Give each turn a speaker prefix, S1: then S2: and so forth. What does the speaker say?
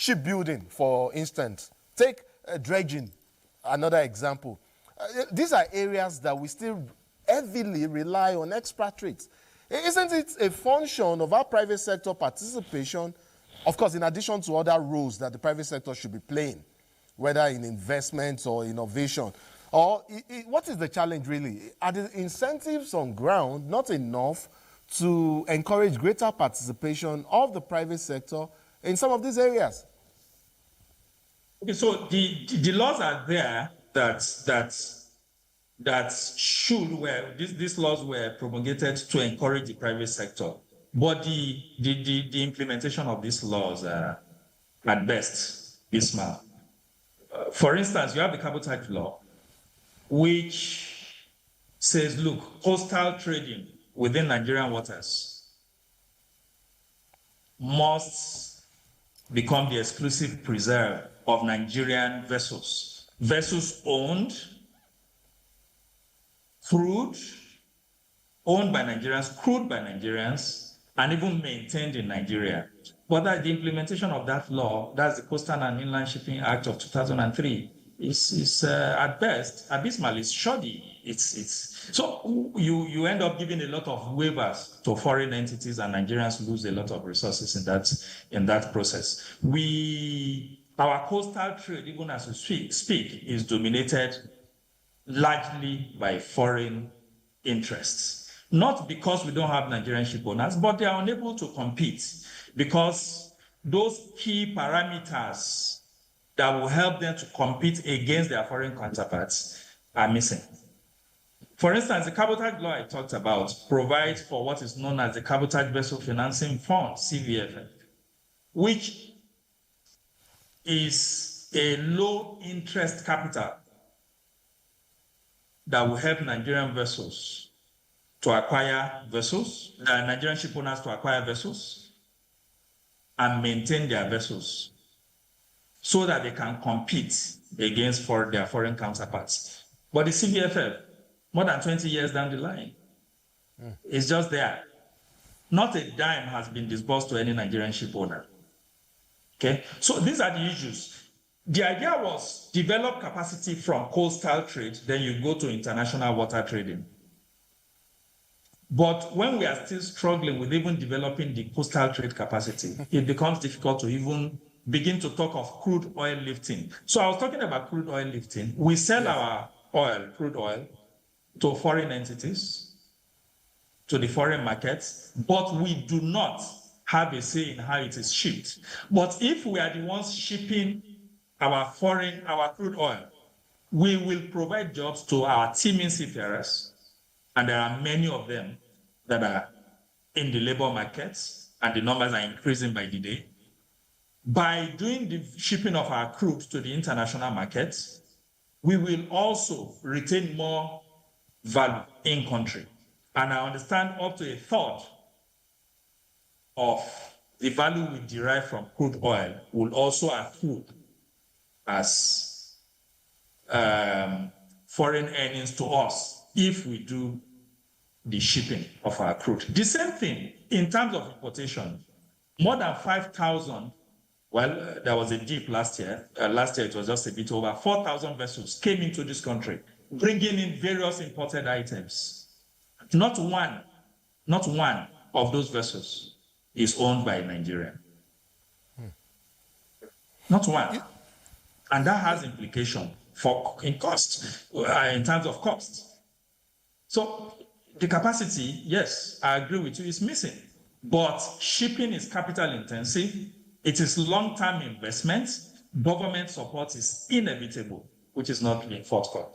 S1: shipbuilding, for instance. Take dredging, another example. These are areas that we still heavily rely on expatriates. Isn't it a function of our private sector participation, of course, in addition to other roles that the private sector should be playing, whether in investments or innovation? Or what is the challenge really? Are the incentives on ground not enough to encourage greater participation of the private sector in some of these areas?
S2: Okay, so the laws are there that should, where these laws were promulgated to encourage the private sector, but the implementation of these laws are at best dismal. For instance, you have the cabotage law, which says, look, coastal trading within Nigerian waters must become the exclusive preserve of Nigerian vessels. Vessels owned by Nigerians, crewed by Nigerians, and even maintained in Nigeria. But that the implementation of that law, that's the Coastal and Inland Shipping Act of 2003, is at best abysmal. It's shoddy. So you end up giving a lot of waivers to foreign entities, and Nigerians lose a lot of resources in that process. Our coastal trade, even as we speak, is dominated largely by foreign interests. Not because we don't have Nigerian ship owners, but they are unable to compete because those key parameters that will help them to compete against their foreign counterparts are missing. For instance, the cabotage law I talked about provides for what is known as the Cabotage Vessel Financing Fund, CVFF, which is a low interest capital that will help Nigerian vessels to acquire vessels, Nigerian ship owners to acquire vessels and maintain their vessels so that they can compete against their foreign counterparts. But the CVFF, more than 20 years down the line, is just there. Not a dime has been disbursed to any Nigerian ship owner. Okay, so these are the issues. The idea was develop capacity from coastal trade, then you go to international water trading. But when we are still struggling with even developing the coastal trade capacity, it becomes difficult to even begin to talk of crude oil lifting. So I was talking about crude oil lifting. We sell our oil, crude oil, to foreign entities, to the foreign markets, but we do not have a say in how it is shipped. But if we are the ones shipping our crude oil, we will provide jobs to our teeming seafarers, and there are many of them that are in the labor markets, and the numbers are increasing by the day. By doing the shipping of our crude to the international markets, we will also retain more value in country. And I understand up to a third of the value we derive from crude oil will also accrue as foreign earnings to us if we do the shipping of our crude. The same thing in terms of importation. More than 5,000, well, there was a dip last year. Last year it was just a bit over 4,000 vessels came into this country, bringing in various imported items. Not one of those vessels is owned by Nigeria. Not one. And that has implication in cost, in terms of cost. So the capacity, yes, I agree with you, is missing. But shipping is capital intensive. It is long-term investment. Government support is inevitable, which is not being forthcoming.